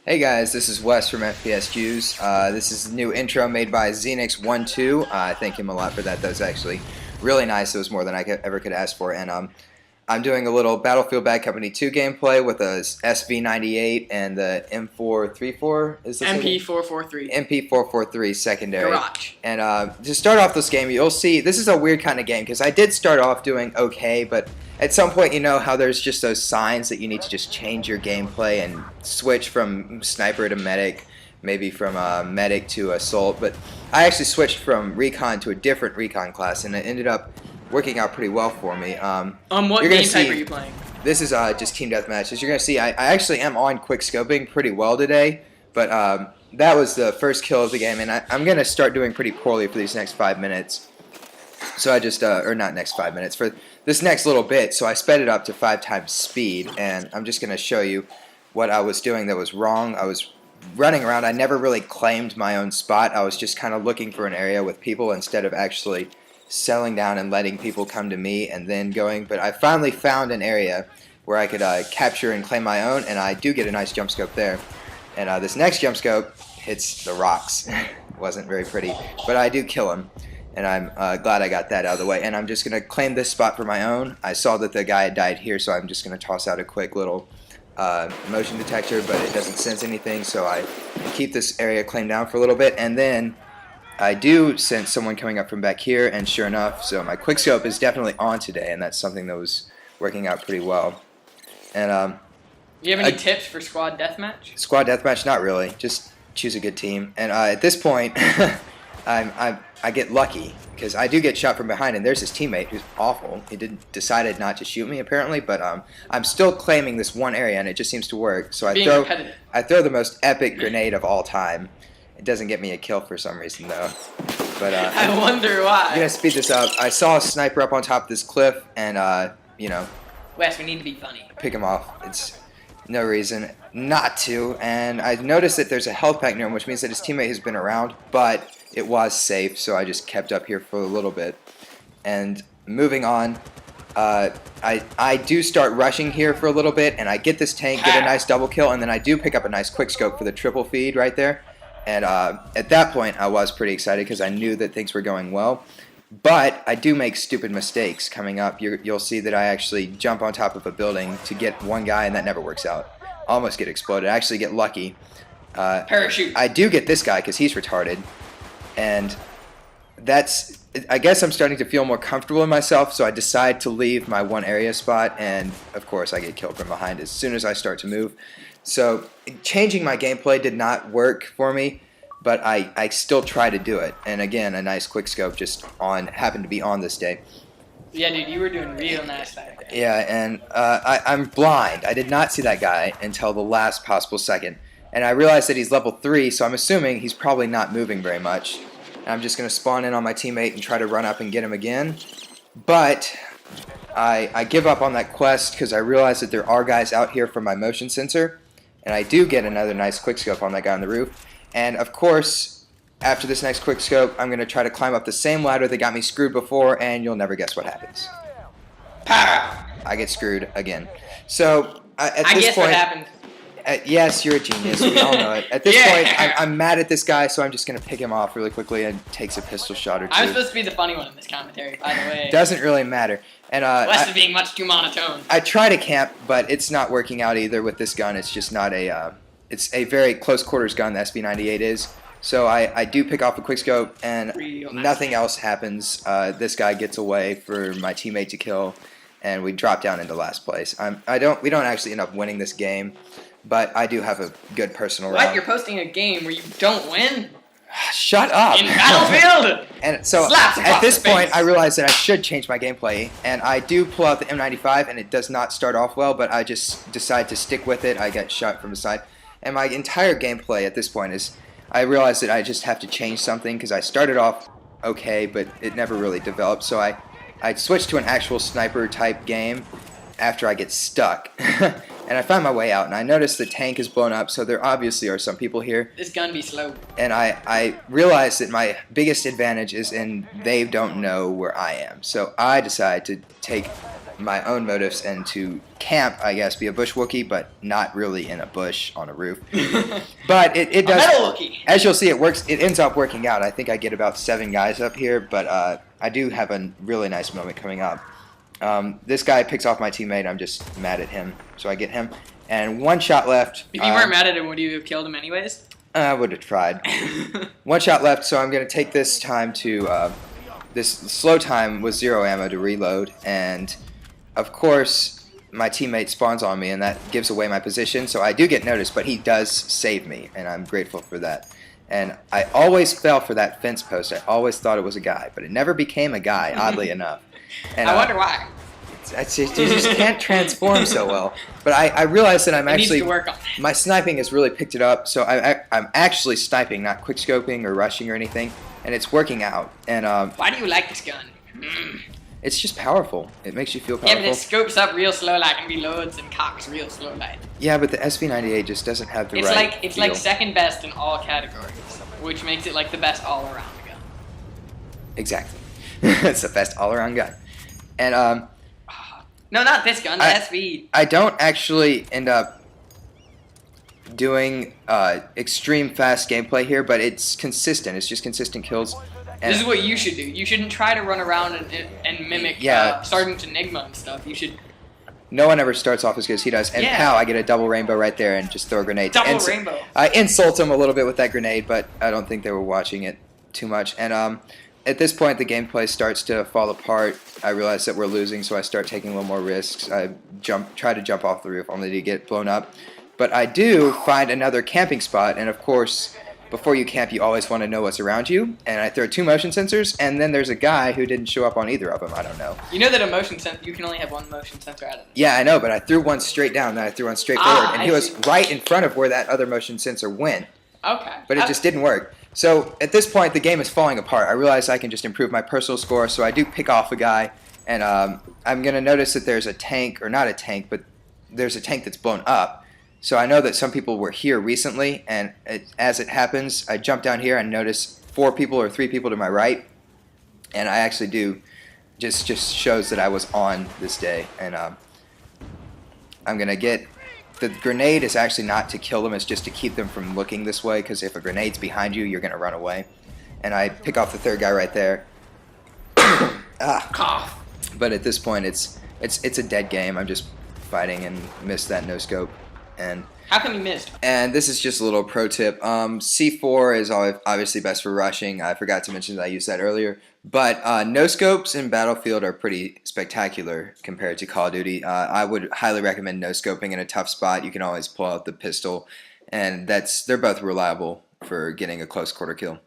Hey guys, this is Wes from FPSJews. This is a new intro made by Xenix12. I thank him a lot for that. That was actually really nice. It was more than I ever could ask for. And I'm doing a little Battlefield Bad Company 2 gameplay with a SV98 and the M434. Is this MP-443. MP-443 secondary. Garage. And to start off this game, you'll see this is a weird kind of game because I did start off doing okay, but at some point you know how there's just those signs that you need to just change your gameplay and switch from sniper to medic, maybe from medic to assault. But I actually switched from Recon to a different Recon class, and it ended up working out pretty well for me. What game type are you playing? This is just team deathmatch. As you're going to see, I actually am on quick scoping pretty well today, but that was the first kill of the game, and I'm going to start doing pretty poorly for these next 5 minutes. So I just, or not next 5 minutes, for this next little bit, so I sped it up to 5 times speed, and I'm just going to show you what I was doing that was wrong. I was running around. I never really claimed my own spot. I was just kind of looking for an area with people instead of actually settling down and letting people come to me and then going. But I finally found an area where I could capture and claim my own, and I do get a nice jump scope there. And this next jump scope hits the rocks. Wasn't very pretty, but I do kill him. And I'm glad I got that out of the way. And I'm just going to claim this spot for my own. I saw that the guy had died here, so I'm just going to toss out a quick little motion detector, but it doesn't sense anything, so I keep this area claimed down for a little bit. And then I do sense someone coming up from back here, and sure enough, so my quickscope is definitely on today, and that's something that was working out pretty well. And do you have any tips for squad deathmatch? Squad deathmatch, not really. Just choose a good team. And at this point, I get lucky because I do get shot from behind, and there's his teammate who's awful. He decided not to shoot me apparently, but I'm still claiming this one area, and it just seems to work. So I throw the most epic grenade of all time. It doesn't get me a kill for some reason though. But I wonder why. I'm gonna speed this up. I saw a sniper up on top of this cliff, and you know, Wes, we need to be funny. pick him off. It's no reason not to. And I noticed that there's a health pack near him, which means that his teammate has been around, but it was safe, so I just kept up here for a little bit. And moving on, I do start rushing here for a little bit, and I get this tank, get a nice double kill, and then I do pick up a nice quick scope for the triple feed right there. And at that point, I was pretty excited because I knew that things were going well. But I do make stupid mistakes coming up. You'll see that I actually jump on top of a building to get one guy, and that never works out. Almost get exploded. I actually get lucky. Parachute. I do get this guy because he's retarded. And that's, I guess I'm starting to feel more comfortable in myself, so I decide to leave my one area spot, and of course I get killed from behind as soon as I start to move. So changing my gameplay did not work for me, but I still try to do it. And again, a nice quick scope just happened to be on this day. Yeah, dude, you were doing real nice back there. Yeah, and I'm blind. I did not see that guy until the last possible second. And I realized that he's level 3, so I'm assuming he's probably not moving very much. And I'm just going to spawn in on my teammate and try to run up and get him again. But I give up on that quest because I realize that there are guys out here from my motion sensor. And I do get another nice quickscope on that guy on the roof. And of course, after this next quickscope, I'm going to try to climb up the same ladder that got me screwed before, and you'll never guess what happens. Pow! I get screwed again. So at I this guess point, what happened. Yes, you're a genius. We all know it. At this point, I'm mad at this guy, so I'm just going to pick him off really quickly and takes a pistol shot or two. I'm supposed to be the funny one in this commentary, by the way. Doesn't really matter. And Wes is being much too monotone. I try to camp, but it's not working out either with this gun. It's just not a... it's a very close quarters gun, the SV98 is. So I do pick off a quickscope, and nothing else happens. This guy gets away for my teammate to kill, and we drop down into last place. We don't actually end up winning this game, but I do have a good personal round. What? You're posting a game where you don't win? Shut up! In Battlefield! And so at this point, I realize that I should change my gameplay, and I do pull out the M95, and it does not start off well, but I just decide to stick with it. I get shot from the side, and my entire gameplay at this point is, I realize that I just have to change something because I started off okay, but it never really developed. So I switched to an actual sniper type game after I get stuck. And I found my way out, and I noticed the tank is blown up, so there obviously are some people here. This gun be slow. And I realized that my biggest advantage is in they don't know where I am. So I decide to take my own motives and to camp, I guess, be a bush Wookiee, but not really in a bush on a roof. But it does. A metal Wookiee. As you'll see, it works. It ends up working out. I think I get about 7 guys up here, but I do have a really nice moment coming up. This guy picks off my teammate. I'm just mad at him, so I get him. And 1 shot left. If you weren't mad at him, would you have killed him anyways? I would have tried. 1 shot left, so I'm going to take this time to... this slow time was 0 ammo to reload, and of course my teammate spawns on me, and that gives away my position, so I do get noticed, but he does save me, and I'm grateful for that. And I always fell for that fence post. I always thought it was a guy, but it never became a guy, oddly enough. And, I wonder why. You just can't transform so well. But I realized that I'm actually... needs to work on it. My sniping has really picked it up, so I'm actually sniping, not quickscoping or rushing or anything, and it's working out. And why do you like this gun? It's just powerful. It makes you feel powerful. Yeah, but it scopes up real slow like and reloads and cocks real slow like. Yeah, but the SV98 just doesn't have the It's like second best in all categories, which makes it like the best all-around gun. Exactly. It's the best all-around gun. And no, not this gun, the SV. I don't actually end up doing extreme fast gameplay here, but it's consistent. It's just consistent kills. And this is what you should do. You shouldn't try to run around and mimic Sergeant Enigma and stuff. You should... No one ever starts off as good as he does. And pow, I get a double rainbow right there and just throw a grenade. Double rainbow. I insult him a little bit with that grenade, but I don't think they were watching it too much. And at this point, the gameplay starts to fall apart. I realize that we're losing, so I start taking a little more risks. I try to jump off the roof only to get blown up. But I do find another camping spot, and of course, before you camp, you always want to know what's around you. And I throw 2 motion sensors, and then there's a guy who didn't show up on either of them. I don't know. You know that a motion sensor, you can only have 1 motion sensor out of it. Yeah, I know, but I threw one straight down, then I threw one straight forward, and he was right in front of where that other motion sensor went. Okay. But it just didn't work. So at this point, the game is falling apart. I realize I can just improve my personal score, so I do pick off a guy, and I'm going to notice that there's a tank, or not a tank, but there's a tank that's blown up. So I know that some people were here recently, and as it happens, I jump down here and notice 4 people or 3 people to my right, and I actually do, just shows that I was on this day, and I'm going to get, the grenade is actually not to kill them, it's just to keep them from looking this way, because if a grenade's behind you, you're going to run away. And I pick off the 3rd guy right there. Cough. But at this point, it's a dead game. I'm just fighting and missed that no-scope. And how come you missed? And this is just a little pro tip. C4 is obviously best for rushing. I forgot to mention that I used that earlier. But no scopes in Battlefield are pretty spectacular compared to Call of Duty. I would highly recommend no scoping in a tough spot. You can always pull out the pistol, and they're both reliable for getting a close quarter kill.